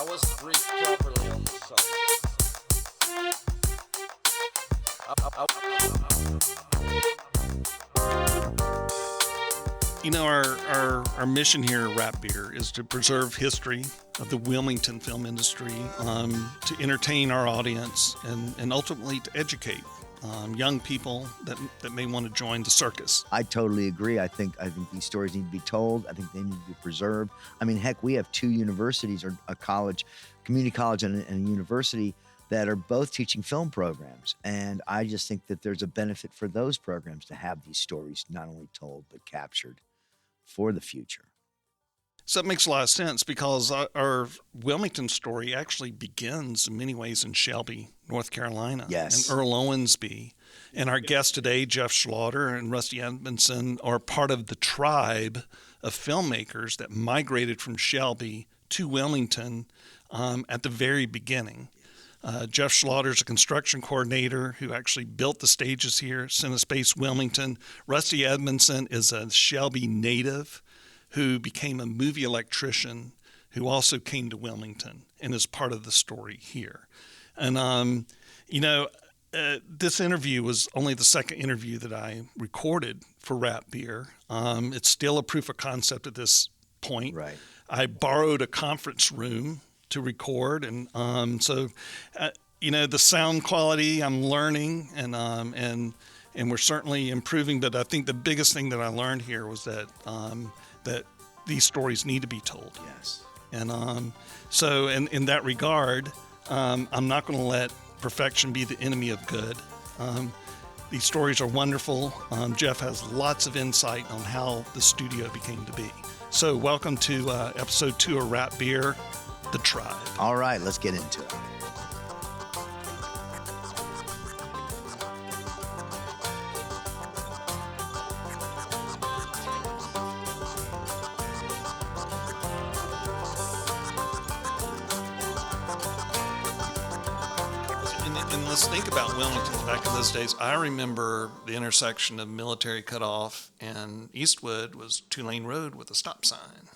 was briefed properly on the subject. You know, our mission here at Rap Beer is to preserve history of the Wilmington film industry, to entertain our audience, and ultimately to educate young people that may want to join the circus. I totally agree. I think these stories need to be told. I think they need to be preserved. I mean, heck, we have two universities, or a college, community college and a university, that are both teaching film programs. And I just think that there's a benefit for those programs to have these stories not only told, but captured for the future. So it makes a lot of sense, because our Wilmington story actually begins in many ways in Shelby, North Carolina. Yes. And Earl Owensby. And our guests today, Jeff Schlaughter and Rusty Edmondson, are part of the tribe of filmmakers that migrated from Shelby to Wilmington at the very beginning. Jeff Schlaughter is a construction coordinator who actually built the stages here, Cinespace Wilmington. Rusty Edmondson is a Shelby native who became a movie electrician who also came to Wilmington and is part of the story here. And, this interview was only the second interview that I recorded for Rap Beer. It's still a proof of concept at this point. Right. I borrowed a conference room to record, and the sound quality I'm learning, and we're certainly improving. But I think the biggest thing that I learned here was that that these stories need to be told. Yes. And so in that regard, I'm not going to let perfection be the enemy of good. These stories are wonderful. Jeff has lots of insight on how the studio became to be. So welcome to episode 2 of Rap Beer, The Tribe. All right, let's get into it. And let's think about Wilmington back in those days. I remember the intersection of Military Cutoff and Eastwood was 2-lane road with a stop sign.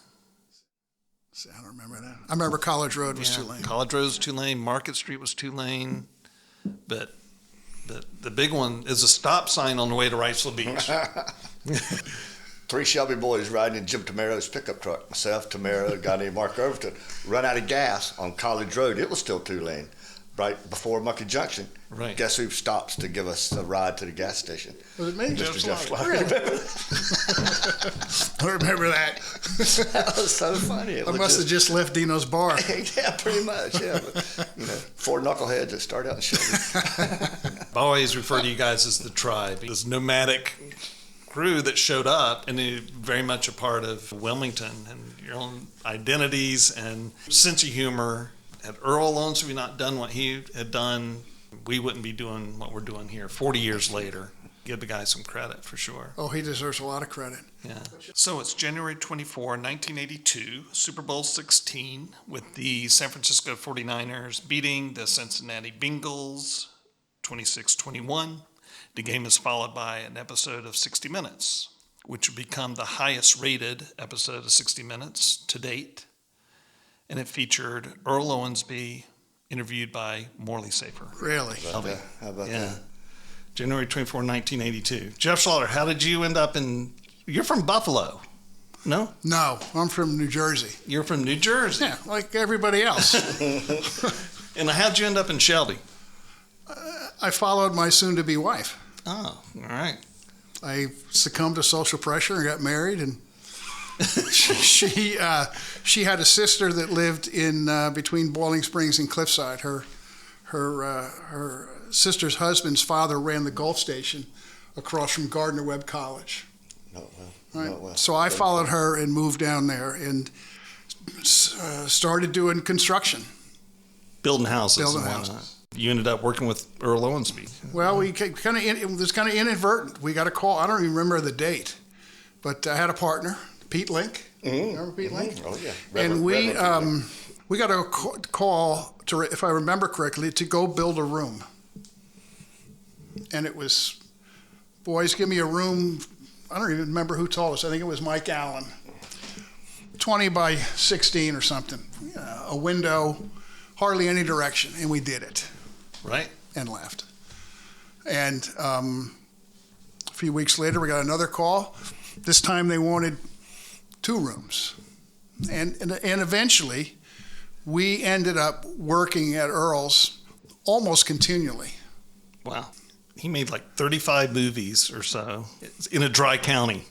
See, I don't remember that. I remember College Road was 2-lane. College Road was 2-lane. Market Street was 2-lane. But the big one is a stop sign on the way to Wrightsville Beach. 3 Shelby boys riding in Jim Tamaro's pickup truck. Myself, Tamaro, a guy named Mark Overton, run out of gas on College Road. It was still 2-lane. Right before Monkey Junction. Right. Guess who stops to give us a ride to the gas station? Was it me? Mr. Jeff Schlaughter. I remember that. That was so funny. I must have just left Dino's bar. Yeah, pretty much. Yeah, but, 4 knuckleheads that start out in Shelby. I always refer to you guys as the tribe. This nomadic crew that showed up, and they're very much a part of Wilmington and your own identities and sense of humor. Had Earl Owensby not done what he had done, we wouldn't be doing what we're doing here 40 years later. Give the guy some credit for sure. Oh, he deserves a lot of credit. Yeah. So it's January 24, 1982, Super Bowl 16, with the San Francisco 49ers beating the Cincinnati Bengals 26-21. The game is followed by an episode of 60 Minutes, which would become the highest rated episode of 60 Minutes to date. And it featured Earl Owensby, interviewed by Morley Safer. Really? How about that? January 24, 1982. Jeff Schlaughter, how did you end up in... You're from Buffalo, no? No, I'm from New Jersey. You're from New Jersey. Yeah, like everybody else. And how'd you end up in Shelby? I followed my soon-to-be wife. Oh, all right. I succumbed to social pressure and got married, and she had a sister that lived in between Boiling Springs and Cliffside. Her sister's husband's father ran the Gulf Station across from Gardner Webb College. Right? So I followed her and moved down there and started doing construction. Building houses. You ended up working with Earl Owensby. Well, it was kind of inadvertent. We got a call. I don't even remember the date, but I had a partner, Pete Link. Mm-hmm. Remember Pete Link? Oh yeah. And we got a call to, if I remember correctly, to go build a room. And it was, boys, give me a room. I don't even remember who told us. I think it was Mike Allen. 20 by 16 or something, a window, hardly any direction, and we did it Right. and left. And a few weeks later, we got another call. This time they wanted 2 rooms. And eventually, we ended up working at Earl's almost continually. Wow. He made like 35 movies or so in a dry county.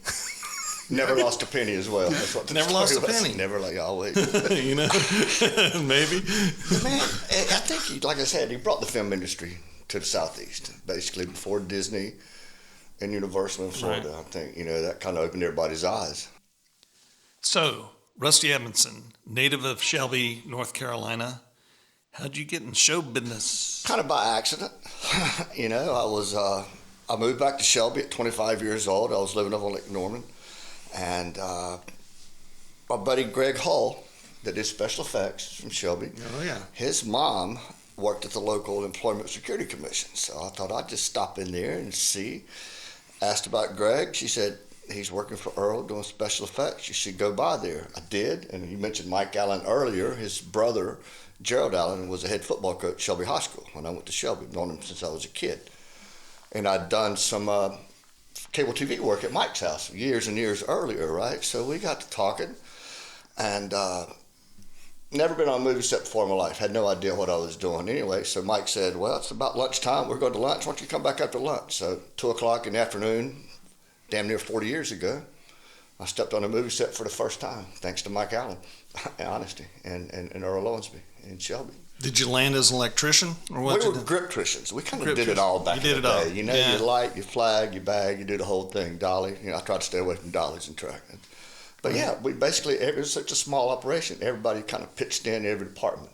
Never lost a penny as well. That's what the Never story lost a was. penny. Never like always. You know, maybe. Man, I think, like I said, he brought the film industry to the Southeast, basically before Disney and Universal in Florida. Right. I think, that kind of opened everybody's eyes. So, Rusty Edmondson, native of Shelby, North Carolina. How'd you get in show business? Kind of by accident. I moved back to Shelby at 25 years old. I was living up on Lake Norman. And my buddy Greg Hull, that did special effects from Shelby, Oh, yeah. his mom worked at the local Employment Security Commission. So I thought I'd just stop in there and see. Asked about Greg. She said, he's working for Earl doing special effects. You should go by there. I did. And you mentioned Mike Allen earlier. His brother, Gerald Allen, was a head football coach at Shelby High School when I went to Shelby. I've known him since I was a kid. And I'd done some cable TV work at Mike's house years and years earlier, right? So we got to talking, and never been on a movie set before in my life. Had no idea what I was doing anyway. So Mike said, well, it's about lunchtime. We're going to lunch. Why don't you come back after lunch? So 2 o'clock in the afternoon, damn near 40 years ago, I stepped on a movie set for the first time, thanks to Mike Allen, honesty, and Earl Owensby in Shelby. Did you land as an electrician? Or what? We were griptricians. We kind of did Griptricians. it all back You in did the it all. day. Yeah. You light, you flag, you bag, you do the whole thing. Dolly. I tried to stay away from dollies and track. But yeah, we basically, it was such a small operation. Everybody kind of pitched in every department.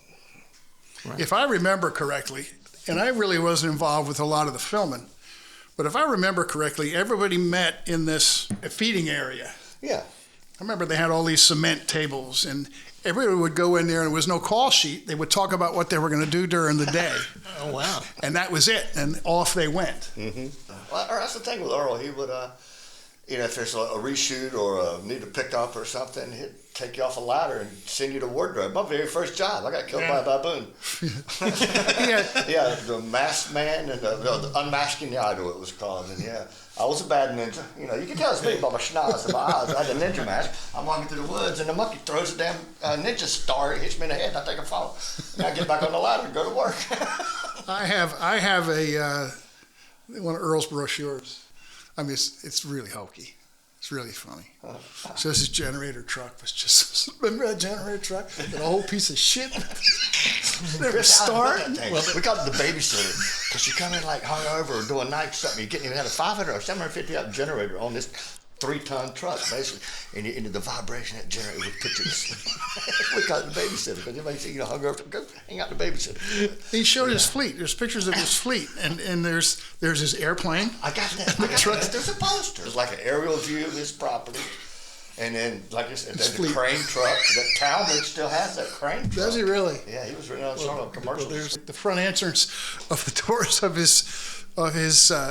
Right. If I remember correctly, and I really wasn't involved with a lot of the filming, but if I remember correctly, everybody met in this feeding area. Yeah. I remember they had all these cement tables, and everybody would go in there, and there was no call sheet. They would talk about what they were going to do during the day, Oh, wow. and that was it, and off they went. Mm-hmm. Well, that's the thing with Earl. He would, if there's a reshoot or need a pickup or something, he'd take you off a ladder and send you to wardrobe. My very first job, I got killed by a baboon. Yeah, the masked man and the unmasking idol it was called. And yeah, I was a bad ninja. You can tell it's me by my schnoz and my eyes. I had a ninja mask. I'm walking through the woods and the monkey throws a damn ninja star. It hits me in the head and I take a fall. And I get back on the ladder and go to work. I have a one of Earl's brochures. I mean, it's really hokey. It's really funny. So his generator truck was just, remember that generator truck? And a whole piece of shit. Never start. We called it the babysitter because you come in like hungover or doing night something. You get had a 500 or 750 watt generator on this 3-ton truck basically, and the vibration of that generator would put you to sleep. We called it the babysitter because everybody said, hungover, go hang out the babysitter. He showed his fleet. There's pictures of his fleet, and there's his airplane. I got that. There's a poster. It's like an aerial view of his property. And then, like I said, there's a crane truck. That Talbot still has that crane truck. Does he really? Yeah, he was running on some commercials. There's the front entrance of the doors of his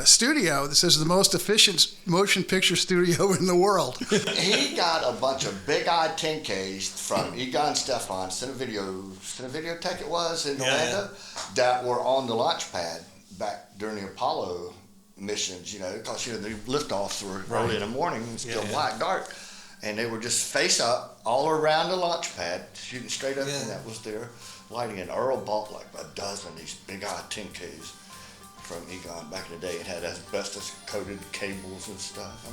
studio that says the most efficient motion picture studio in the world. He got a bunch of big-eyed 10Ks from Egon Stefan, Cinevideotech it was in Orlando, that were on the launch pad back during the Apollo missions, because, the liftoffs were early in the morning and still black dark. And they were just face up all around the launch pad, shooting straight up, and that was their lighting. And Earl bought like a dozen of these big-eyed 10Ks from Egon back in the day. It had asbestos-coated cables and stuff.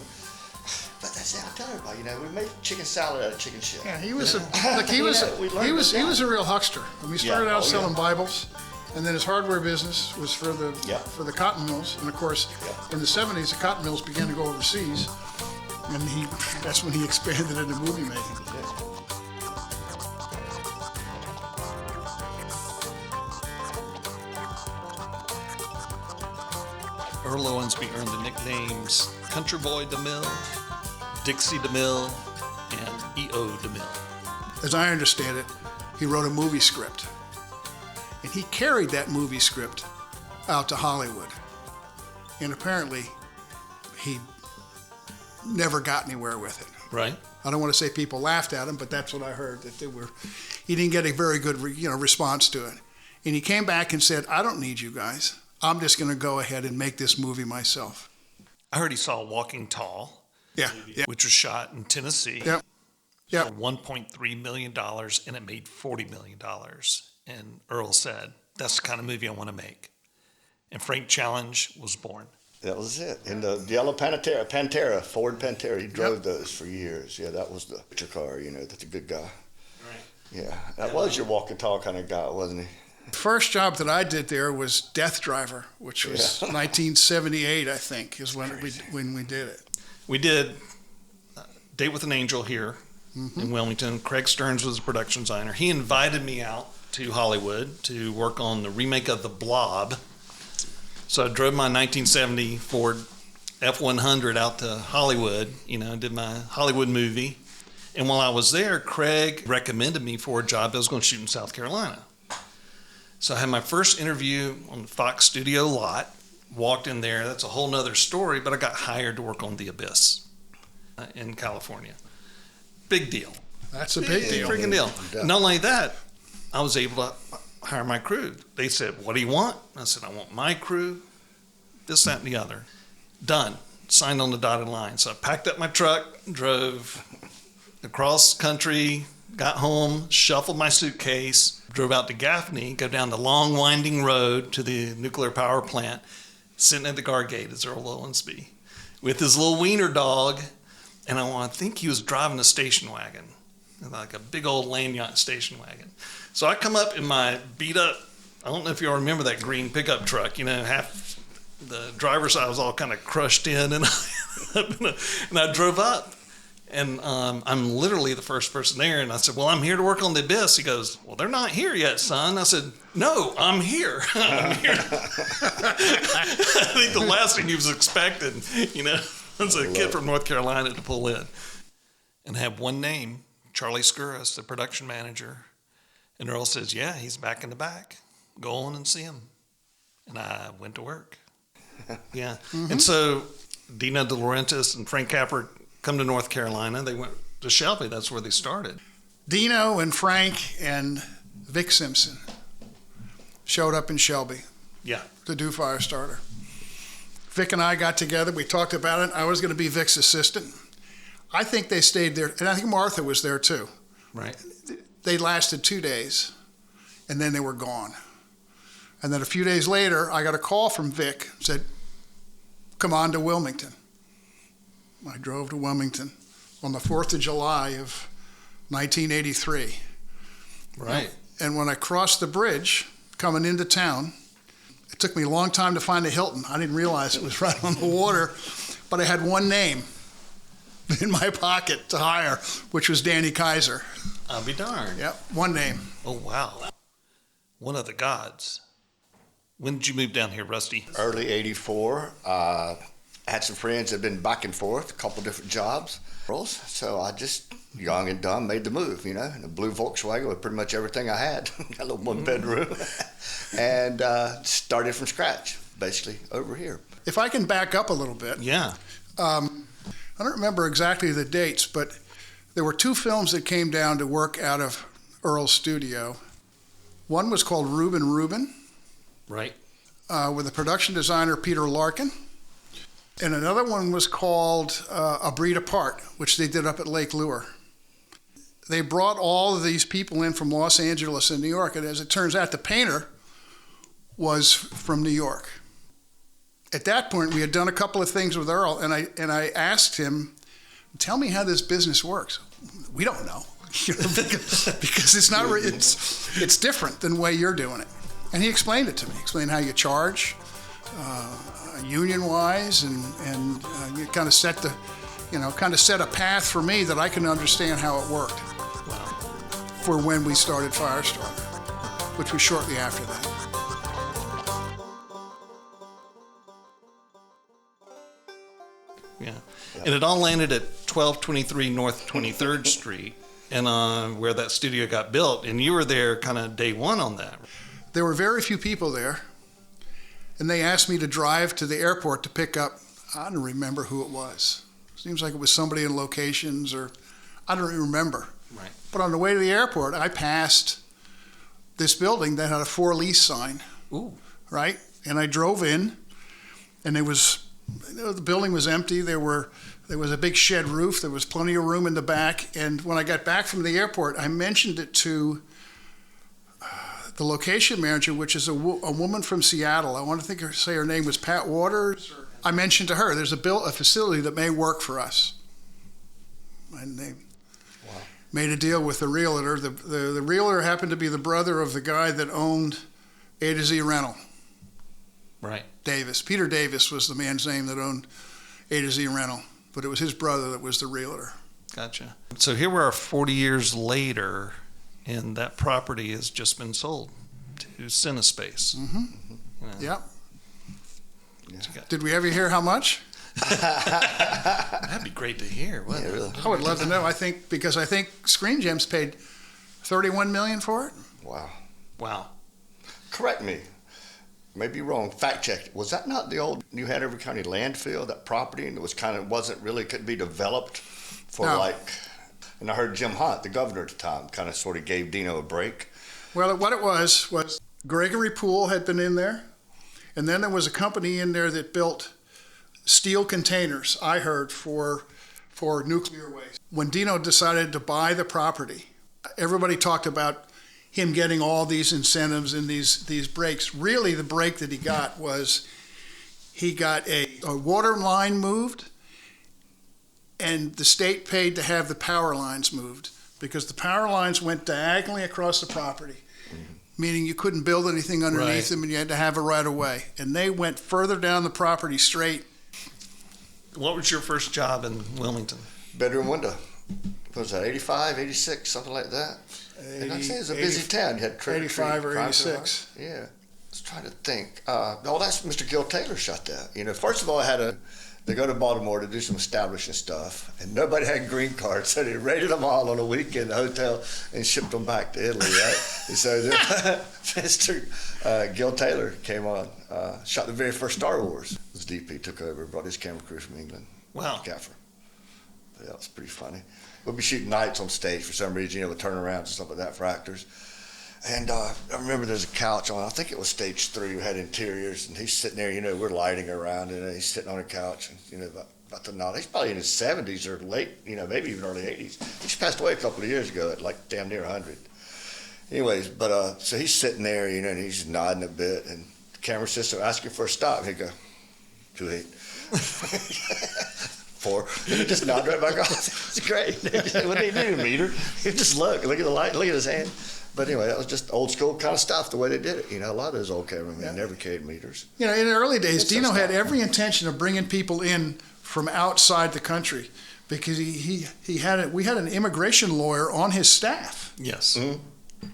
But that's it. I tell everybody, we made chicken salad out of chicken shit. Yeah, he was he was a real huckster. When we started out selling Bibles, and then his hardware business was for the cotton mills. And of course, in the 70s, the cotton mills began to go overseas. And that's when he expanded into movie making. Earl Owensby earned the nicknames Country Boy DeMille, Dixie DeMille, and E.O. DeMille. As I understand it, he wrote a movie script. And he carried that movie script out to Hollywood. And apparently, he never got anywhere with it. Right. I don't want to say people laughed at him, but that's what I heard, that he didn't get a very good response to it. And he came back and said, I don't need you guys. I'm just going to go ahead and make this movie myself. I heard he saw Walking Tall, Yeah. which was shot in Tennessee Yep. Yep. for $1.3 million, and it made $40 million. And Earl said, that's the kind of movie I want to make. And Frank Challenge was born. That was it. And the yellow Pantera, Ford Pantera, he drove those for years. Yeah, that was the picture car, that's a good guy. Right. Yeah, that was your walking tall kind of guy, wasn't he? First job that I did there was Death Driver, which was 1978, I think, is when we did it. We did Date with an Angel here in Wilmington. Craig Stearns was the production designer. He invited me out to Hollywood to work on the remake of The Blob. So I drove my 1970 Ford F-100 out to Hollywood, did my Hollywood movie. And while I was there, Craig recommended me for a job that was going to shoot in South Carolina. So I had my first interview on the Fox studio lot, walked in there. That's a whole nother story, but I got hired to work on The Abyss in California. Big deal. That's a big deal. Freaking deal. Not only that, I was able to hire my crew. They said, what do you want? I said, I want my crew, this, that, and the other. Done. Signed on the dotted line. So I packed up my truck, drove across country, got home, shuffled my suitcase, drove out to Gaffney, go down the long winding road to the nuclear power plant, sitting at the guard gate as Earl Owensby with his little wiener dog. And I think he was driving a station wagon, like a big old land yacht station wagon. So I come up in my beat up, I don't know if you all remember that green pickup truck, half the driver's side was all kind of crushed in, and I drove up. And I'm literally the first person there. And I said, well, I'm here to work on The Abyss. He goes, well, they're not here yet, son. I said, no, I'm here. I'm here. I think the last thing he was expecting, was a kid from North Carolina to pull in. And have one name, Charlie Skouras, the production manager. And Earl says, yeah, he's back in the back. Go on and see him. And I went to work. Yeah. And so Dina De Laurentiis and Frank Capra come to North Carolina. They went to Shelby. That's where they started. Dino and Frank and Vic Simpson showed up in Shelby to do Firestarter. Vic and I got together. We talked about it. I was going to be Vic's assistant. I think they stayed there, and I think Martha was there too. Right. They lasted 2 days, and then they were gone. And then a few days later, I got a call from Vic, said, come on to Wilmington. I drove to Wilmington on the 4th of July of 1983. Right. And when I crossed the bridge coming into town, it took me a long time to find a Hilton. I didn't realize it was right on the water, but I had one name in my pocket to hire, which was Danny Kaiser. I'll be darned. Yep, one name. Oh, wow. One of the gods. When did you move down here, Rusty? Early 84. I had some friends that had been back and forth, a couple different jobs. So I just, young and dumb, made the move, in a blue Volkswagen with pretty much everything I had. Got a little one bedroom. And started from scratch, basically, over here. If I can back up a little bit. Yeah. I don't remember exactly the dates, but there were 2 films that came down to work out of Earl's studio. One was called Reuben, Right. with the production designer Peter Larkin. And another one was called A Breed Apart, which they did up at Lake Lure. They brought all of these people in from Los Angeles and New York, and as it turns out, the painter was from New York. At that point, we had done a couple of things with Earl, and I asked him, tell me how this business works. We don't know, because it's not it's different than the way you're doing it. And he explained it to me. He explained how you charge, union-wise, and you kind of set a path for me that I can understand how it worked. Wow. For when we started Firestarter, which was shortly after that. Yeah. And it all landed at 1223 North 23rd Street, and where that studio got built. And you were there kind of day one on that. There were very few people there, and they asked me to drive to the airport to pick up, I don't remember who it was. Seems like it was somebody in locations, or I don't even remember. Right. But on the way to the airport, I passed this building that had a for lease sign. Ooh. Right? And I drove in, and the building was empty. There was a big shed roof. There was plenty of room in the back. And when I got back from the airport, I mentioned it to the location manager, which is a woman from Seattle. I want to say her name was Pat Waters. I mentioned to her, there's a facility that may work for us. And they made a deal with the realtor. The realtor happened to be the brother of the guy that owned A to Z Rental. Right. Davis. Peter Davis was the man's name that owned A to Z Rental, but it was his brother that was the realtor. Gotcha. So here we are 40 years later, and that property has just been sold to Cinespace. Mm-hmm. Yeah. Yep. Did we ever hear how much? That'd be great to hear, wouldn't it? Really. I would love to know. I think Screen Gems paid $31 million for it. Wow. Correct me. Maybe wrong. Fact check. Was that not the old New Hanover County landfill, that property, and it was couldn't be developed for No. and I heard Jim Hunt, the governor at the time, kind of sort of gave Dino a break. Well, what it was Gregory Poole had been in there, and then there was a company in there that built steel containers, I heard, for nuclear waste. When Dino decided to buy the property, everybody talked about him getting all these incentives and these breaks. Really, the break that he got was he got a water line moved, and the state paid to have the power lines moved because the power lines went diagonally across the property, meaning you couldn't build anything underneath them and you had to have a right of way. And they went further down the property straight. What was your first job in Wilmington? Bedroom window. What was that, 85, 86, something like that? And I'd say it was a busy town. You had trick or treat, 85 or crime 86. Yeah. I was trying to think. That's Mr. Gil Taylor shot that. First of all, they go to Baltimore to do some establishing stuff, and nobody had green cards, so they raided them all on a weekend in the hotel and shipped them back to Italy, right? And so Mr. Gil Taylor came on, shot the very first Star Wars. His DP took over, brought his camera crew from England. Wow. Gaffer. Yeah, it was pretty funny. We'd be shooting nights on stage for some reason, with turnarounds and stuff like that for actors. And I remember there's a couch on, I think it was stage 3, we had interiors, and he's sitting there, we're lighting around, and he's sitting on a couch, and, about to nod. He's probably in his 70s or late, maybe even early 80s. He just passed away a couple of years ago at like damn near 100. Anyways, but so he's sitting there, and he's nodding a bit, and the camera assistant asking for a stop, and he'd go, 2-8. 4. He just nodded right back off. It's great. What did he do, meter? He just look at the light, look at his hand. But anyway, that was just old school kind of stuff, the way they did it. A lot of those old cameramen never carried meters. In the early days, It's Dino just had not- every intention of bringing people in from outside the country because we had an immigration lawyer on his staff Yes. Mm-hmm.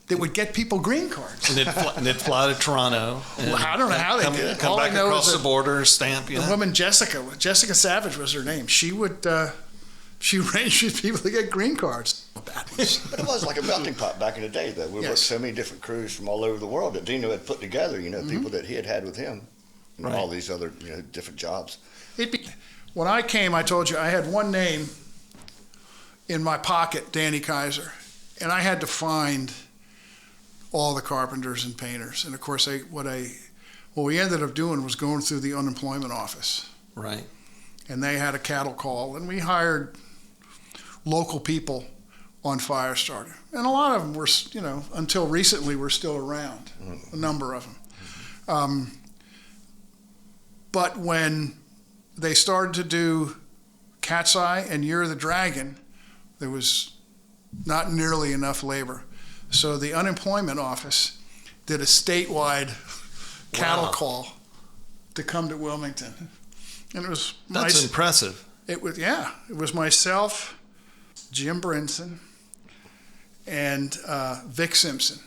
that would get people green cards. And they'd fly to Toronto. And Well, I don't know how they did it. Come All I back know across is the that border, stamp, The woman Jessica Savage was her name. She would she arranged people to get green cards. Bad ones. But it was like a melting pot back in the day, though. We worked so many different crews from all over the world that Dino had put together, people that he had with him, and all these other, different jobs. When I came, I told you I had one name in my pocket, Danny Kaiser, and I had to find all the carpenters and painters. And of course, what we ended up doing was going through the unemployment office. Right. And they had a cattle call, and we hired local people on Firestarter. And a lot of them were, until recently, were still around, a number of them. But when they started to do Cat's Eye and Year of the Dragon, there was not nearly enough labor. So the unemployment office did a statewide cattle call to come to Wilmington. And it was That's impressive. It was myself, Jim Brinson, and Vic Simpson.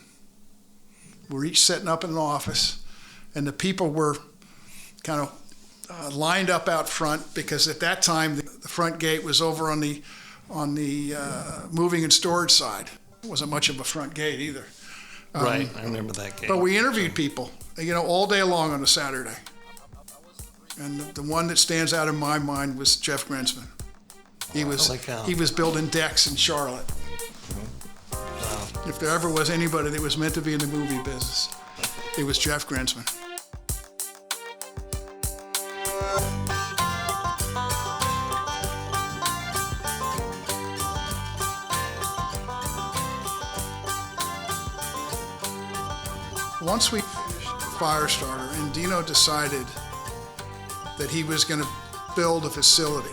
We were each sitting up in an office, and the people were kind of lined up out front because at that time the front gate was over on the moving and storage side. It wasn't much of a front gate either. Right, I remember that game. But we interviewed people, all day long on a Saturday. And the one that stands out in my mind was Jeff Grensman. Holy cow. He was building decks in Charlotte. If there ever was anybody that was meant to be in the movie business, it was Jeff Grinsman. Once we finished Firestarter and Dino decided that he was going to build a facility,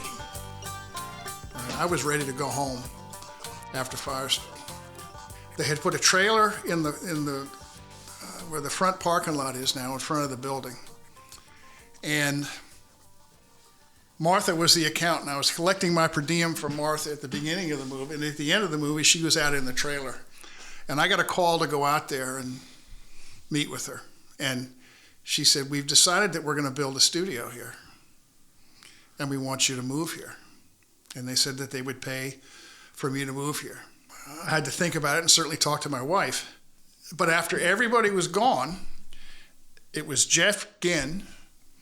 I was ready to go home after Firestarter. They had put a trailer in the where the front parking lot is now, in front of the building. And Martha was the accountant. I was collecting my per diem from Martha at the beginning of the movie, and at the end of the movie, she was out in the trailer. And I got a call to go out there and meet with her. And she said, "We've decided that we're going to build a studio here, and we want you to move here." And they said that they would pay for me to move here. I had to think about it and certainly talk to my wife. But after everybody was gone, it was Jeff Ginn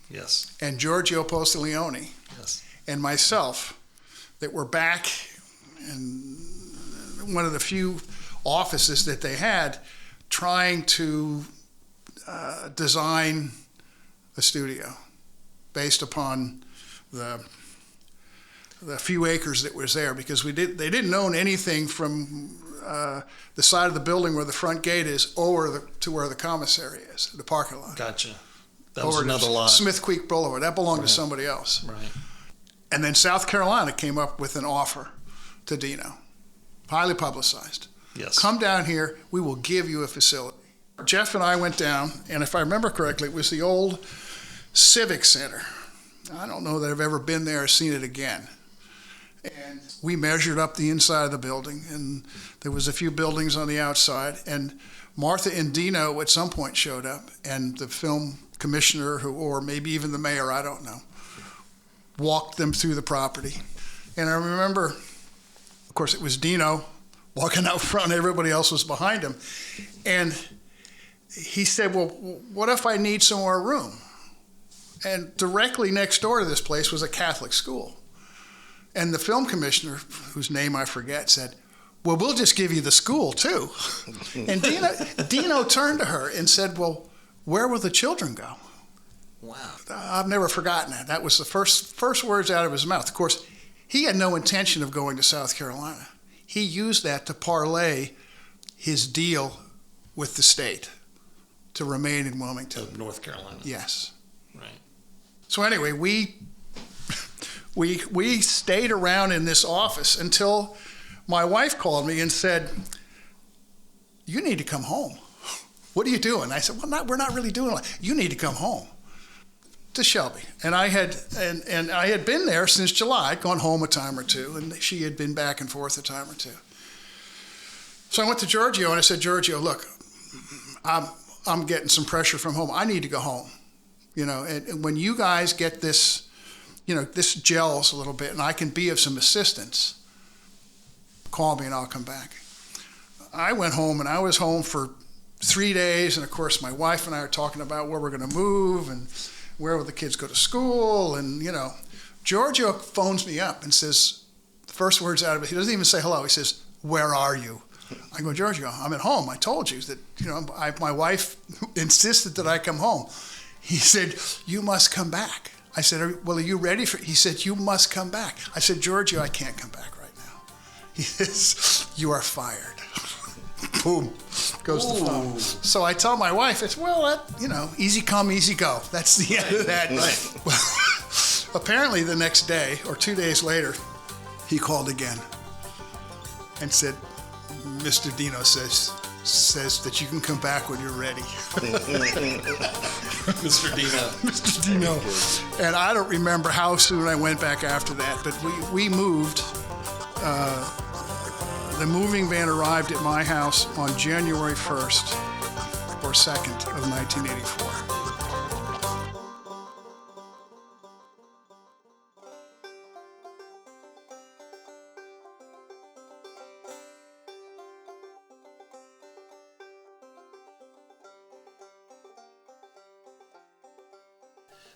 Yes. and Giorgio Postiglione Yes. and myself that were back in one of the few offices that they had trying to design a studio based upon the few acres that was there, because they didn't own anything from the side of the building where the front gate is over to where the commissary is, the parking lot. Gotcha. That was Over to another lot. Smith Creek Boulevard. That belonged to somebody else. Right. And then South Carolina came up with an offer to Dino, highly publicized. Yes. Come down here, we will give you a facility. Jeff and I went down, and if I remember correctly, it was the old Civic Center. I don't know that I've ever been there or seen it again. And we measured up the inside of the building, and there was a few buildings on the outside, and Martha and Dino at some point showed up, and the film commissioner, or maybe even the mayor, I don't know, walked them through the property. And I remember, of course, it was Dino walking out front, everybody else was behind him. And he said, "Well, what if I need some more room?" And directly next door to this place was a Catholic school. And the film commissioner, whose name I forget, said, "Well, we'll just give you the school too." And Dino turned to her and said, "Well, where will the children go?" Wow. I've never forgotten that. That was the first words out of his mouth. Of course, he had no intention of going to South Carolina. He used that to parlay his deal with the state to remain in Wilmington. Of North Carolina. Yes. Right. So anyway, we stayed around in this office until my wife called me and said, "You need to come home. What are you doing?" I said, "Well, we're not really doing it. You need to come home to Shelby." And I had been there since July. I'd gone home a time or two, and she had been back and forth a time or two. So I went to Giorgio and I said, "Giorgio, look, I'm getting some pressure from home. I need to go home. And when you guys get this, this gels a little bit and I can be of some assistance, call me and I'll come back." I went home, and I was home for 3 days. And of course, my wife and I are talking about where we're going to move and where will the kids go to school. And, Giorgio phones me up and says, the first words out of it, he doesn't even say hello. He says, "Where are you?" I go, "Giorgio, I'm at home. I told you that, my wife insisted that I come home." He said, "You must come back." I said, "Well, are you ready for it?" He said, "You must come back." I said, "Giorgio, I can't come back right now." He says, "You are fired." Boom, goes the phone. So I tell my wife, it's, "Well, easy come, easy go." That's the end of that. Right. Well, apparently the next day or 2 days later, he called again and said, "Mr. Dino says that you can come back when you're ready." Mr. Dino. Mr. Dino. And I don't remember how soon I went back after that, but we moved. The moving van arrived at my house on January 1st or 2nd of 1984.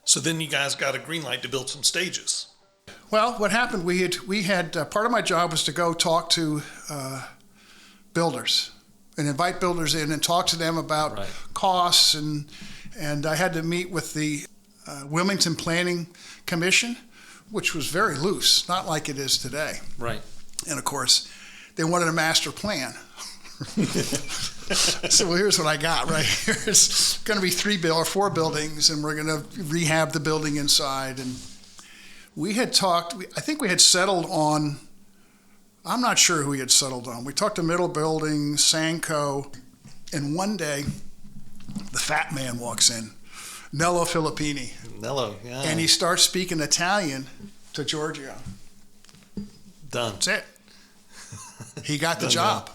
So then you guys got a green light to build some stages. Well, what happened? We had part of my job was to go talk to builders and invite builders in and talk to them about Right. costs, and I had to meet with the Wilmington Planning Commission, which was very loose, not like it is today. Right. And of course, they wanted a master plan. So well, here's what I got right here. It's going to be 4 buildings, and we're going to rehab the building inside. And we had talked, I think we had settled on, I'm not sure who we had settled on. We talked to Middle Building, Sanco, and one day the fat man walks in, Nello Filippini, Nello, yeah. and he starts speaking Italian to Giorgio. Done. That's it. He got the job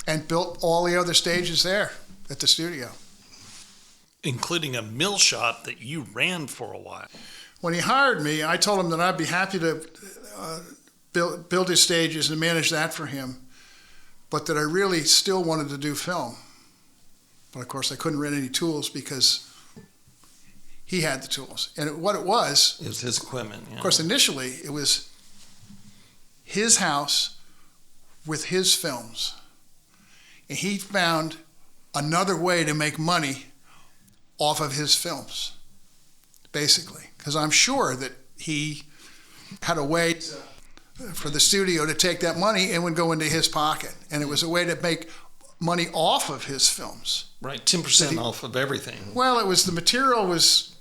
and built all the other stages there at the studio. Including a mill shop that you ran for a while. When he hired me, I told him that I'd be happy to build his stages and manage that for him, but that I really still wanted to do film. But of course, I couldn't rent any tools because he had the tools. And what it was, It was his equipment. Yeah. of course, initially, it was his house with his films. And he found another way to make money off of his films, basically. Because I'm sure that he had a way for the studio to take that money and would go into his pocket. And it was a way to make money off of his films. Right, 10% off of everything. Well, it was the material was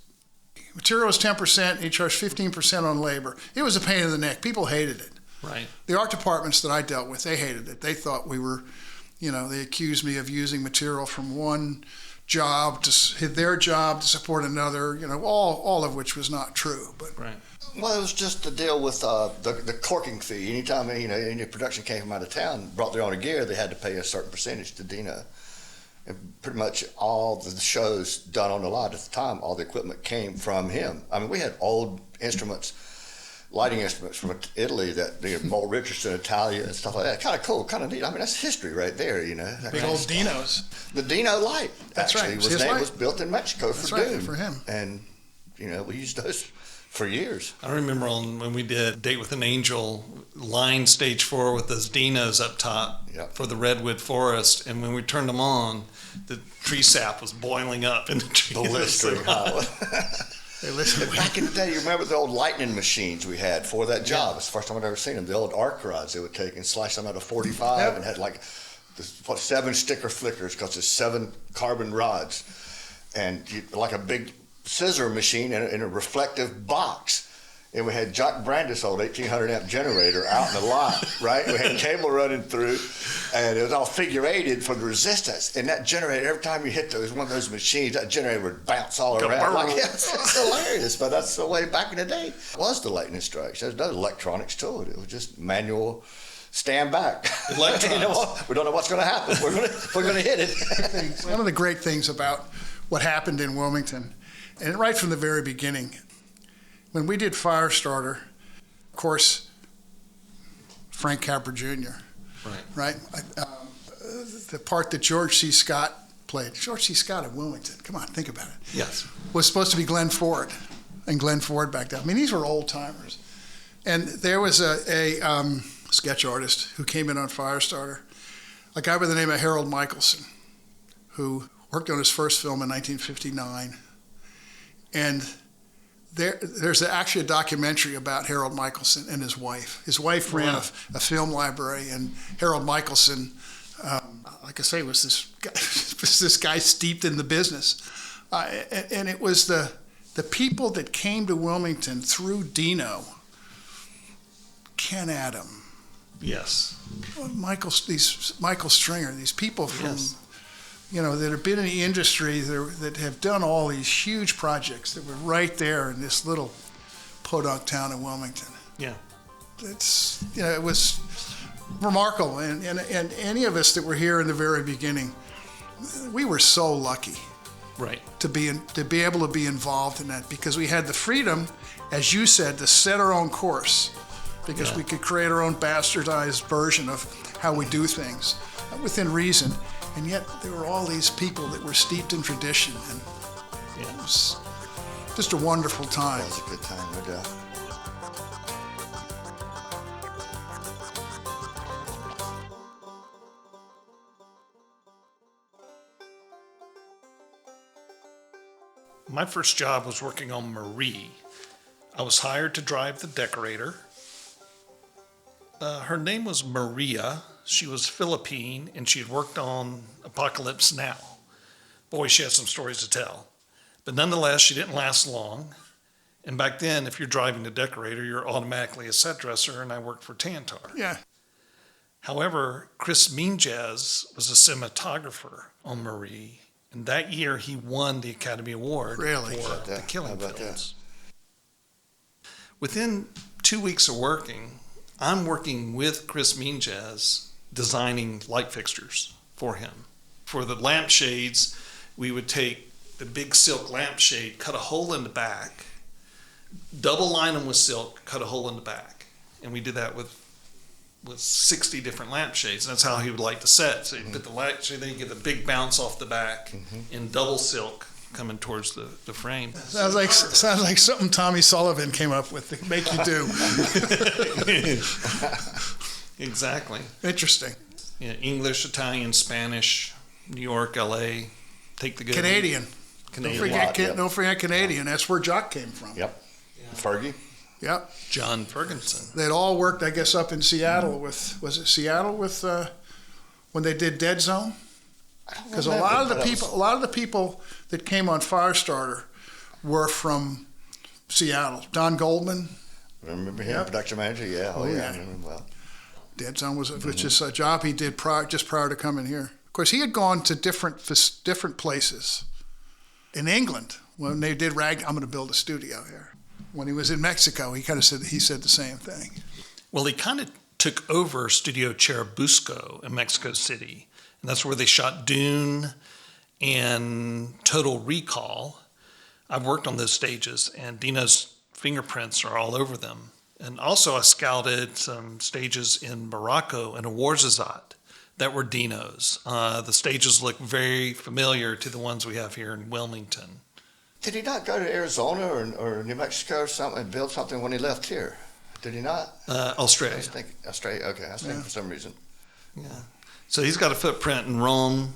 10%. He charged 15% on labor. It was a pain in the neck. People hated it. Right. The art departments that I dealt with, they hated it. They thought we were, they accused me of using material from one job to their job to support another, all of which was not true. But Right. Well, it was just to deal with the corking fee. Anytime any production came from out of town, brought their own gear, they had to pay a certain percentage to Dino. And pretty much all the shows done on the lot at the time, all the equipment came from him. I mean, we had old instruments, lighting instruments from Italy that Mo Richardson, Italia, and stuff like that. Kind of cool, kind of neat. I mean, that's history right there, that big kind old of stuff. Dinos. The Dino light, That's right, actually, it was his light. was built in Mexico That's for right, Doom. for him. And, we used those for years. I remember when we did Date with an Angel, line stage 4 with those Dinos up top Yep. for the redwood forest, and when we turned them on, the tree sap was boiling up in the trees. Blistering hot. Hey, listen, Back in the day, you remember the old lightning machines we had for that job? It's the first time I'd ever seen them. The old arc rods they would take and slash them out of 45 Yep. and had like 7 sticker flickers because it's 7 carbon rods. And like a big scissor machine in a reflective box. And we had Jock Brandis' old 1800 amp generator out in the lot, right? We had cable running through, and it was all figure-eighted for the resistance. And that generator, every time you hit one of those machines, that generator would bounce all around. Like, it's hilarious, but that's the way back in the day it was the lightning strikes. There's no electronics to it. It was just manual. Stand back. Electrons. We don't know what's going to happen. We're going to hit it. one of the great things about what happened in Wilmington, and right from the very beginning, when we did Firestarter, of course, Frank Capra Jr., right? The part that George C. Scott played, George C. Scott of Wilmington, come on, think about it, Yes. was supposed to be Glenn Ford, and Glenn Ford back then. I mean, these were old timers. And there was a sketch artist who came in on Firestarter, a guy by the name of Harold Michelson, who worked on his first film in 1959. And there's actually a documentary about Harold Michelson and his wife. His wife ran a film library, and Harold Michelson, like I say, was this guy steeped in the business. And it was the people that came to Wilmington through Dino, Ken Adam, Yes. Michael Stringer, these people from, Yes. that have been in the industry that have done all these huge projects that were right there in this little podunk town in Wilmington. Yeah. It was remarkable. And any of us that were here in the very beginning, we were so lucky Right. to be able to be involved in that, because we had the freedom, as you said, to set our own course, because we could create our own bastardized version of how we do things within reason. And yet there were all these people that were steeped in tradition, and it was just a wonderful time. It was a good time, no doubt. My first job was working on Marie. I was hired to drive the decorator. Her name was Maria. She was Philippine, and she had worked on Apocalypse Now. Boy, she had some stories to tell. But nonetheless, she didn't last long. And back then, if you're driving the decorator, you're automatically a set dresser, and I worked for Tantar. Yeah. However, Chris Minjaz was a cinematographer on Marie, and that year he won the Academy Award Really? for the Killing How about Fields. Within 2 weeks of working, I'm working with Chris Minjaz designing light fixtures for him. For the lampshades, we would take the big silk lampshade, cut a hole in the back, double line them with silk, cut a hole in the back. And we did that with 60 different lampshades. And that's how he would light the set. So you put the lampshade, then you get the big bounce off the back in double silk coming towards the frame. Sounds like something Tommy Sullivan came up with to make you do. Exactly. Interesting. Yeah, English, Italian, Spanish, New York, LA. Take the good. Canadian. Canadian. Don't forget Canadian. That's where Jock came from. Yep. Fergie. Yep. John Ferguson. They'd all worked, I guess, up in Seattle with, was it Seattle with, when they did Dead Zone? Because a lot of the people that came on Firestarter were from Seattle. Don Goldman, Remember him, Yep. production manager? Yeah. Oh, Oh, yeah. yeah. I remember him well. Dead Zone which is a job he did just prior to coming here. Of course, he had gone to different places. In England, when they did I'm going to build a studio here. When he was in Mexico, he said the same thing. Well, he kind of took over Studio Cherubusco in Mexico City. And that's where they shot Dune and Total Recall. I've worked on those stages, and Dino's fingerprints are all over them. And also I scouted some stages in Morocco and Ouarzazate that were Dino's. The stages look very familiar to the ones we have here in Wilmington. Did he not go to Arizona or New Mexico or something and build something when he left here? Did he not? Australia. I was thinking Australia. Okay, I was thinking for some reason. Yeah. So he's got a footprint in Rome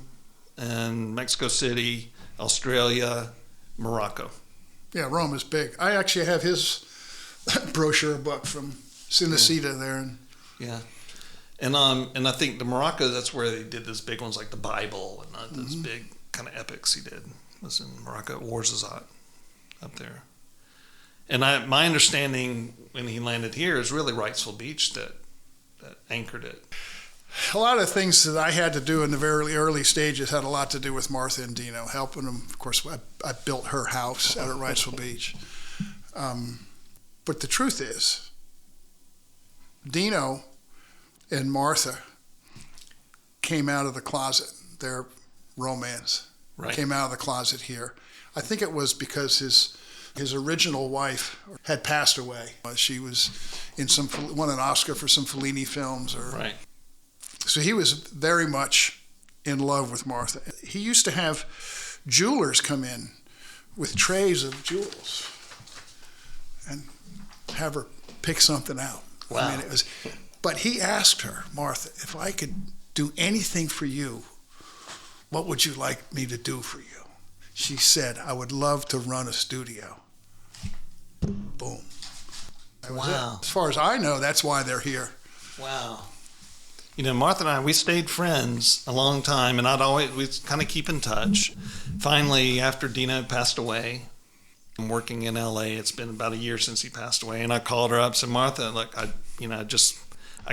and Mexico City, Australia, Morocco. Yeah, Rome is big. I actually have his brochure book from Cinecita there. And Yeah. And I think the Morocco, that's where they did those big ones like the Bible and those big kind of epics he did. Was in Morocco, Ouarzazate, up there. And my understanding when he landed here is really Wrightsville Beach that anchored it. a lot of things that I had to do in the very early stages had a lot to do with Martha and Dino, helping them. Of course, I built her house out at Wrightsville Beach. But the truth is, Dino and Martha came out of the closet. Their romance came out of the closet here. I think it was because his original wife had passed away. She was won an Oscar for some Fellini films. Right. So he was very much in love with Martha. He used to have jewelers come in with trays of jewels and have her pick something out. Wow. I mean, but he asked her, Martha, if I could do anything for you, what would you like me to do for you? She said, I would love to run a studio. Boom. That was Wow. it. As far as I know, that's why they're here. Wow. You know, Martha and I, we stayed friends a long time, and we'd kind of keep in touch. Finally, after Dino passed away, I'm working in LA. It's been about a year since he passed away, and I called her up and said, Martha, look, I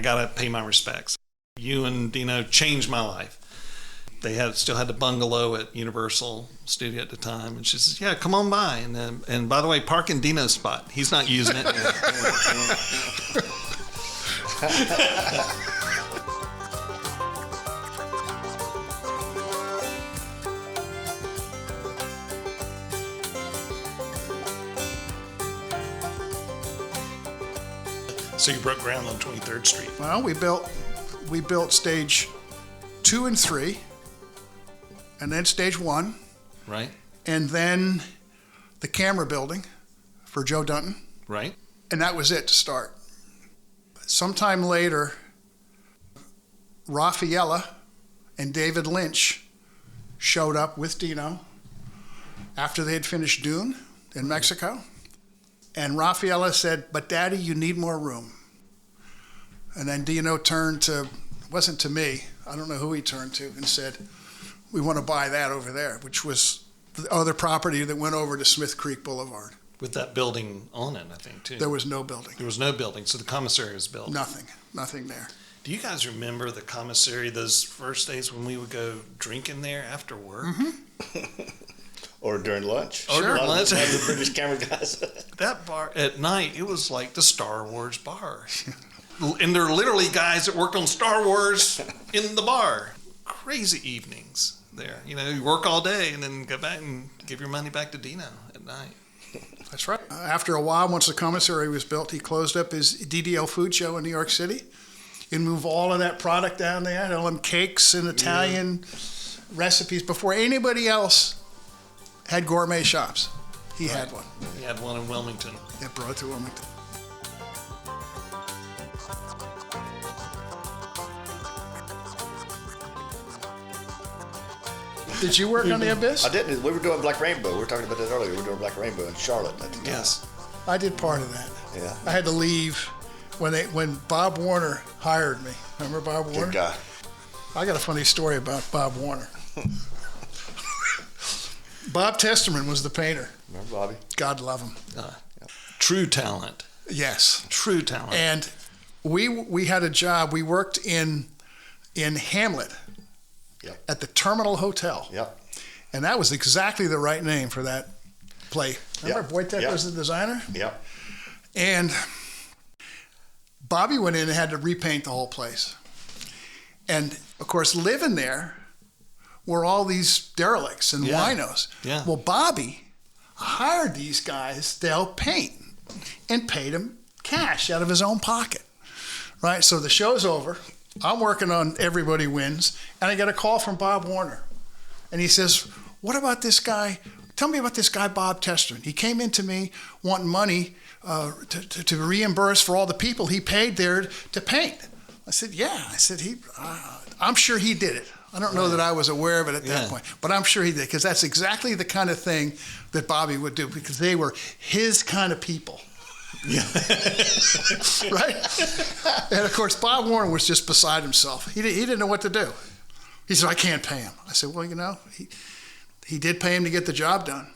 got to pay my respects. You and Dino changed my life. They still had the bungalow at Universal Studio at the time, and she says, yeah, come on by. And by the way, park in Dino's spot. He's not using it. So you broke ground on 23rd Street. Well, we built stage 2 and 3, and then stage 1, Right? and then the camera building for Joe Dunton, Right? and that was it to start. Sometime later, Raffaella and David Lynch showed up with Dino after they had finished Dune in Mexico. And Rafaela said, "But Daddy, you need more room." And then Dino turned to, it wasn't to me, I don't know who he turned to, and said, "We want to buy that over there," which was the other property that went over to Smith Creek Boulevard. With that building on it, I think, too. There was no building. There was no building, so the commissary was built. Nothing there. Do you guys remember the commissary those first days when we would go drinking there after work? Mm-hmm. Or during lunch. Or during lunch. One of the British camera guys. That bar at night, it was like the Star Wars bar. And there are literally guys that worked on Star Wars in the bar. Crazy evenings there. You know, you work all day and then go back and give your money back to Dino at night. That's right. After a while, once the commissary was built, he closed up his DDL food show in New York City and moved all of that product down there, all them cakes and Italian recipes before anybody else had gourmet shops. He had one. He had one in Wilmington. Yeah, brought it to Wilmington. Did you work on the Abyss? I didn't. We were doing Black Rainbow. We were talking about that earlier. We were doing Black Rainbow in Charlotte at the time. Yes. I did part of that. Yeah. I had to leave when Bob Warner hired me. Remember Bob Warner? Good guy. I got a funny story about Bob Warner. Bob Testerman was the painter. Remember Bobby? God love him. True talent. Yes. True talent. And we had a job. We worked in Hamlet at the Terminal Hotel. Yep. And that was exactly the right name for that play. Remember Wojtek was the designer? Yep. And Bobby went in and had to repaint the whole place. And, of course, living there were all these derelicts and winos. Yeah. Well, Bobby hired these guys to help paint and paid them cash out of his own pocket, right? So the show's over. I'm working on Everybody Wins, and I get a call from Bob Warner. And he says, "What about this guy? Tell me about this guy, Bob Testerman. He came in to me wanting money to reimburse for all the people he paid there to paint." I said, "Yeah." I said, I'm sure he did it. I don't know that I was aware of it at that point, but I'm sure he did, because that's exactly the kind of thing that Bobby would do, because they were his kind of people. Yeah. Right? And of course, Bob Warner was just beside himself. He didn't know what to do. He said, "I can't pay him." I said, "Well, you know, he did pay him to get the job done."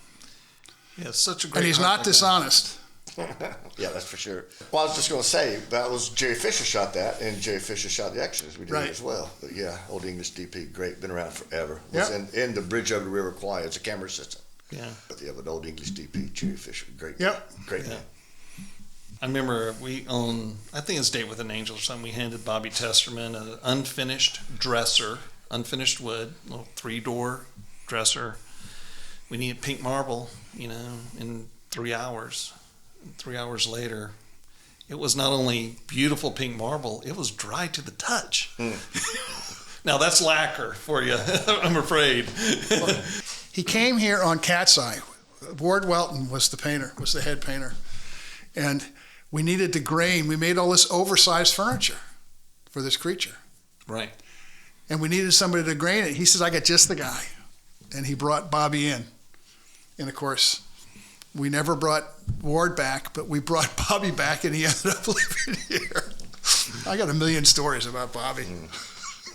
Yeah, such a great. And he's not dishonest. Yeah, that's for sure. Well, I was just going to say, that was Jerry Fisher shot that, and Jerry Fisher shot the Exodus. We did it as well. But yeah, Old English DP, great, been around forever. Was in the Bridge Over the River Kwai as a camera assistant. Yeah. But yeah, but Old English DP, Jerry Fisher, great. Great man. I remember we owned, I think it's Date with an Angel or something, we handed Bobby Testerman an unfinished dresser, unfinished wood, little 3-door dresser. We needed pink marble, you know, in 3 hours. 3 hours later, it was not only beautiful pink marble, it was dry to the touch. Now that's lacquer for you, I'm afraid. He came here on Cat's Eye. Ward Welton was the painter, was the head painter. And we needed to grain. We made all this oversized furniture for this creature. Right. And we needed somebody to grain it. He says, "I got just the guy." And he brought Bobby in. And of course, we never brought Ward back, but we brought Bobby back, and he ended up living here. I got a million stories about Bobby.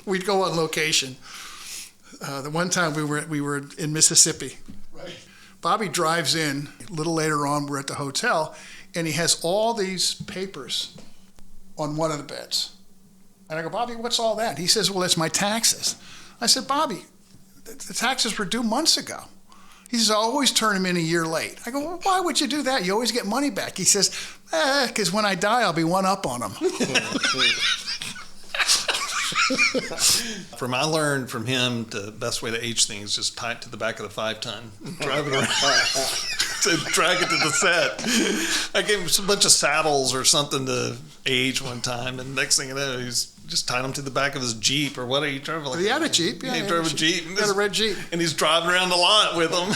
We'd go on location. The one time we were in Mississippi. Right. Bobby drives in. A little later on, we're at the hotel, and he has all these papers on one of the beds. And I go, "Bobby, what's all that?" He says, "Well, it's my taxes." I said, "Bobby, the taxes were due months ago." He says, "I always turn them in a year late." I go, "Well, why would you do that? You always get money back." He says, "Because when I die, I'll be one up on them." I learned from him the best way to age things is just tie it to the back of the 5-ton and drive it around to drag it to the set. I gave him a bunch of saddles or something to age one time, and next thing you know, he's just tied them to the back of his Jeep or what are you driving? Like, he had a Jeep. Yeah, he drove a Jeep. He had a red Jeep. And he's driving around the lot with them.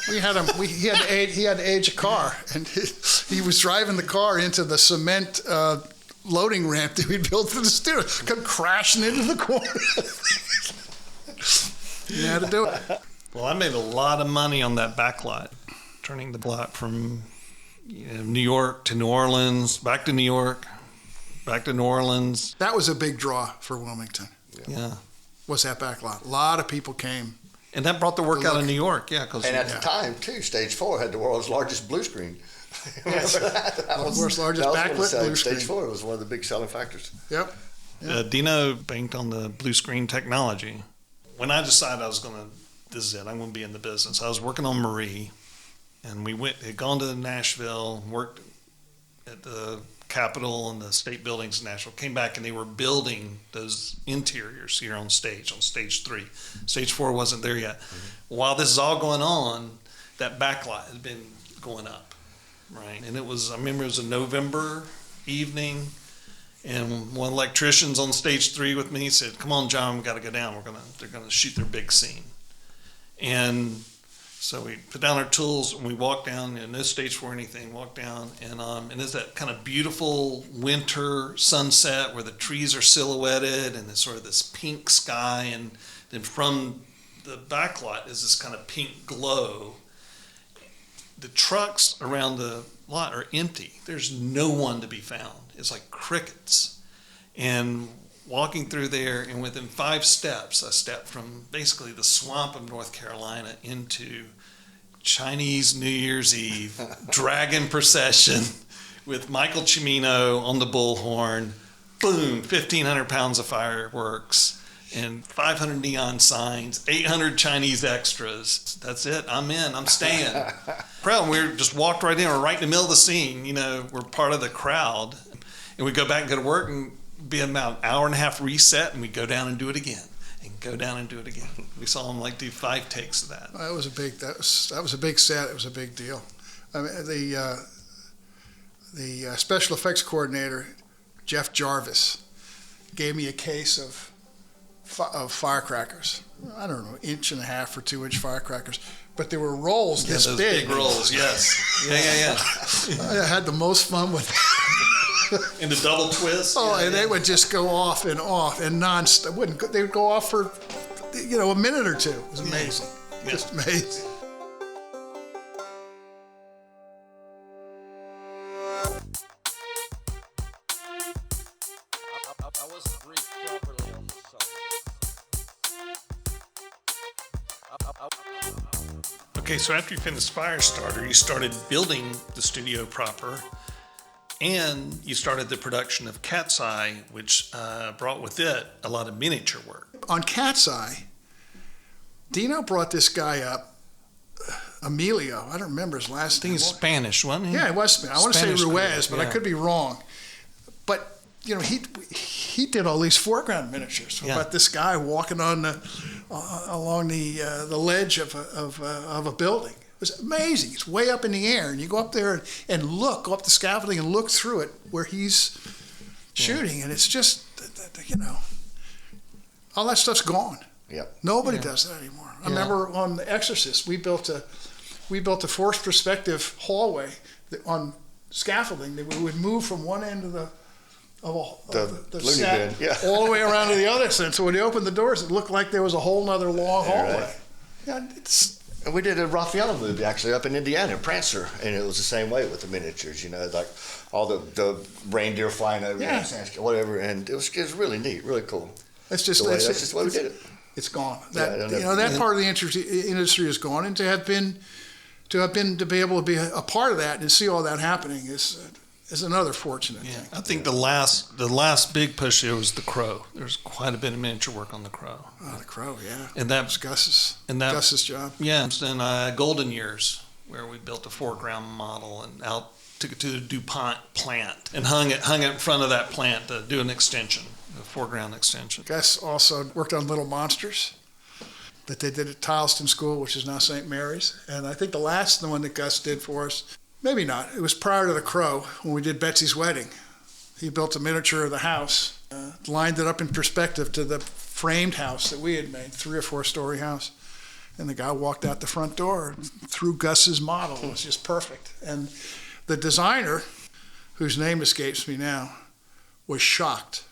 He had to age a car, and he was driving the car into the cement loading ramp that we built for the studio. Come crashing into the corner. You had to do it. Well, I made a lot of money on that backlot, turning the lot from New York to New Orleans, back to New York, back to New Orleans. That was a big draw for Wilmington. Yeah. Was that backlot? A lot of people came. And that brought the work out of New York, yeah. And at the time, too, Stage 4 had the world's largest blue screen. Remember that? That was World's largest that was backlit blue screen. Stage 4 was one of the big selling factors. Yep. Dino banked on the blue screen technology. When I decided I was this is it, I'm going to be in the business, I was working on Marie, and had gone to Nashville, worked at the Capitol and the state buildings in Nashville, came back, and they were building those interiors here on stage 3. Stage 4 wasn't there yet. Mm-hmm. While this is all going on, that backlot had been going up, right? And I remember it was a November evening, and one electrician's on stage 3 with me said, "Come on, John, we got to go down. They're gonna shoot their big scene." And so we put down our tools and we walked down, and no stage 4 anything, walked down, and there's that kind of beautiful winter sunset where the trees are silhouetted and it's sort of this pink sky, and then from the backlot is this kind of pink glow. The trucks around the lot are empty. There's no one to be found. It's like crickets. And walking through there, and within 5 steps, I stepped from basically the swamp of North Carolina into Chinese New Year's Eve dragon procession with Michael Cimino on the bullhorn. Boom, 1,500 pounds of fireworks and 500 neon signs, 800 Chinese extras. That's it. I'm in. I'm staying. Crowd. We just walked right in. We're right in the middle of the scene. We're part of the crowd, and we go back and go to work and be about an hour and a half reset, and we go down and do it again, and go down and do it again. We saw them do 5 takes of that. That was a big set. It was a big deal. I mean, the special effects coordinator, Jeff Jarvis, gave me a case of firecrackers. I don't know, 1.5 or 2-inch firecrackers, but there were rolls this those big. Big rolls, yes. Yeah. I had the most fun with it. In the double twist. And they would just go off and non-stop. They would go off for, a minute or two. It was amazing. Yeah. Just amazing. I wasn't briefed properly on the subject. Okay, so after you finished Firestarter, you started building the studio proper, and you started the production of Cat's Eye, which brought with it a lot of miniature work. On Cat's Eye, Dino brought this guy up, Emilio. I don't remember his last name. I think he's Spanish, wasn't he? Yeah, he was Spanish. I want to say Ruiz, but I yeah. could be wrong. But he did all these foreground miniatures about this guy walking on along the ledge of a building. It was amazing. It's way up in the air, and you go up there and go up the scaffolding and look through it where he's shooting, and it's just, all that stuff's gone. Yep. Nobody does that anymore. I remember on The Exorcist, we built a forced perspective hallway on scaffolding that we would move from one end of the loony set bin, all the way around to the other side. So when you opened the doors, it looked like there was a whole nother long hallway. Right. Yeah, And we did a Raffaello movie actually up in Indiana, Prancer, and it was the same way with the miniatures. Like all the reindeer flying over, whatever, and it was really neat, really cool. That's just that's just the way we did it. It's gone. That Part of the industry is gone, and to be able to be a part of that and see all that happening is another fortunate thing. I think the last big push here was the Crow. There's quite a bit of miniature work on the Crow. Oh, the Crow, yeah. And that was Gus's job. Yeah, and Golden Years, where we built a foreground model and took it to the DuPont plant and hung it in front of that plant to do an extension, a foreground extension. Gus also worked on Little Monsters that they did at Tileston School, which is now St. Mary's. And I think the one that Gus did for us, maybe not, it was prior to the Crow when we did Betsy's Wedding. He built a miniature of the house, lined it up in perspective to the framed house that we had made, 3 or 4 story house. And the guy walked out the front door through Gus's model. It was just perfect. And the designer, whose name escapes me now, was shocked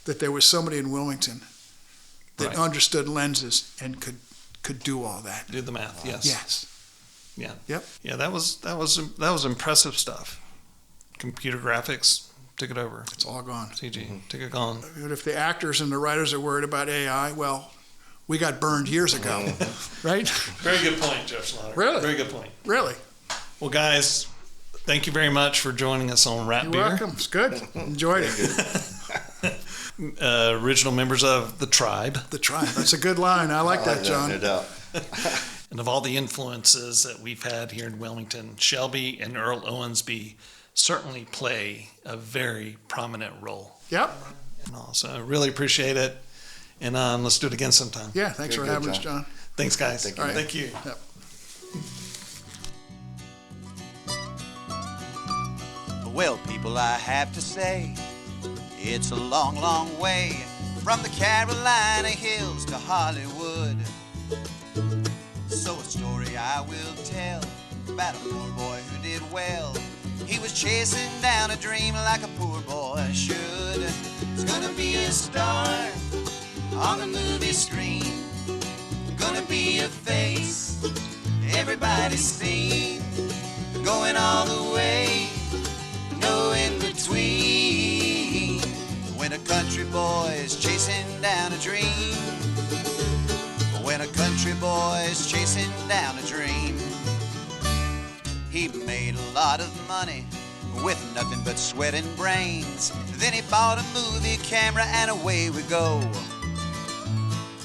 that there was somebody in Wilmington that understood lenses and could could do all that. Do the math. Yes. Yes. Yeah. Yep. Yeah. That was impressive stuff. Computer graphics took it over. It's all gone. CG took it gone. But if the actors and the writers are worried about AI, well, we got burned years ago, right? Very good point, Jeff Slaughter. Really? Very good point. Really? Well, guys, thank you very much for joining us on Rat You're Beer. welcome. It's good. Enjoyed it. Original members of the tribe. The tribe. That's a good line. I like that, John. No doubt. And of all the influences that we've had here in Wilmington, Shelby and Earl Owensby certainly play a very prominent role. Yep. And all. So I really appreciate it. And let's do it again sometime. Yeah. Thanks for Good, having us, John. John. Thanks, guys. Thank you. All right. Thank you. Yep. Well, people, I have to say, it's a long, long way from the Carolina hills to Hollywood. So a story I will tell about a poor boy who did well. He was chasing down a dream like a poor boy should. He's gonna be a star on the movie screen. Gonna be a face everybody's seen. Going all the way, no in between. When a country boy is chasing down a dream. When a country boy is chasing down a dream. He made a lot of money with nothing but sweat and brains. Then he bought a movie camera and away we go.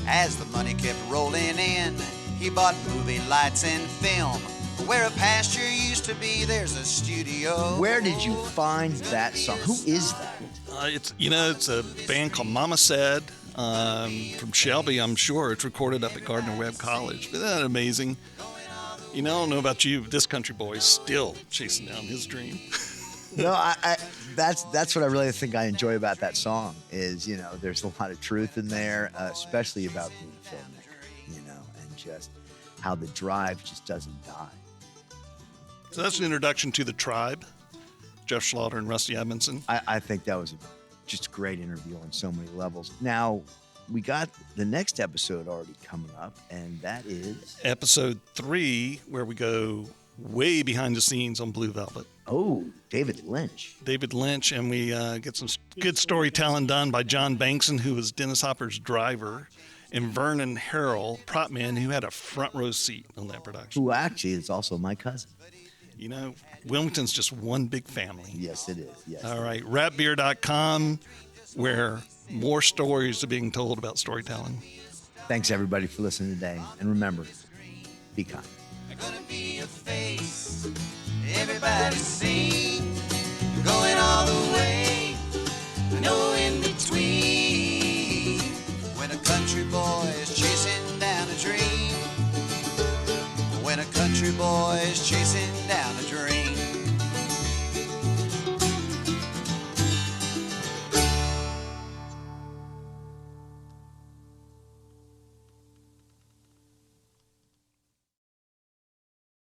As the money kept rolling in, he bought movie lights and film. Where a pasture used to be, there's a studio. Where did you find that song? Who is that? It's a band called Mama Said from Shelby, I'm sure. It's recorded up at Gardner Webb College. Isn't that amazing? I don't know about you, but this country boy is still chasing down his dream. No, that's what I really think I enjoy about that song is, there's a lot of truth in there, especially about being a filmmaker, and just how the drive just doesn't die. So that's an introduction to the tribe, Jeff Slaughter and Rusty Edmondson. I think that was just a great interview on so many levels. Now, we got the next episode already coming up, and that is Episode 3, where we go way behind the scenes on Blue Velvet. Oh, David Lynch. David Lynch, and we get some good storytelling done by John Bankson, who was Dennis Hopper's driver, and Vernon Harrell, prop man, who had a front row seat on that production. Who actually is also my cousin. Wilmington's just one big family. Yes, it is. Yes. All right, rapbeer.com, where more stories are being told about storytelling. Thanks, everybody, for listening today. And remember, be kind. Gonna be a face everybody's seen. Going all the way, no in between. When a country boy is chasing down a dream. When a country boy is chasing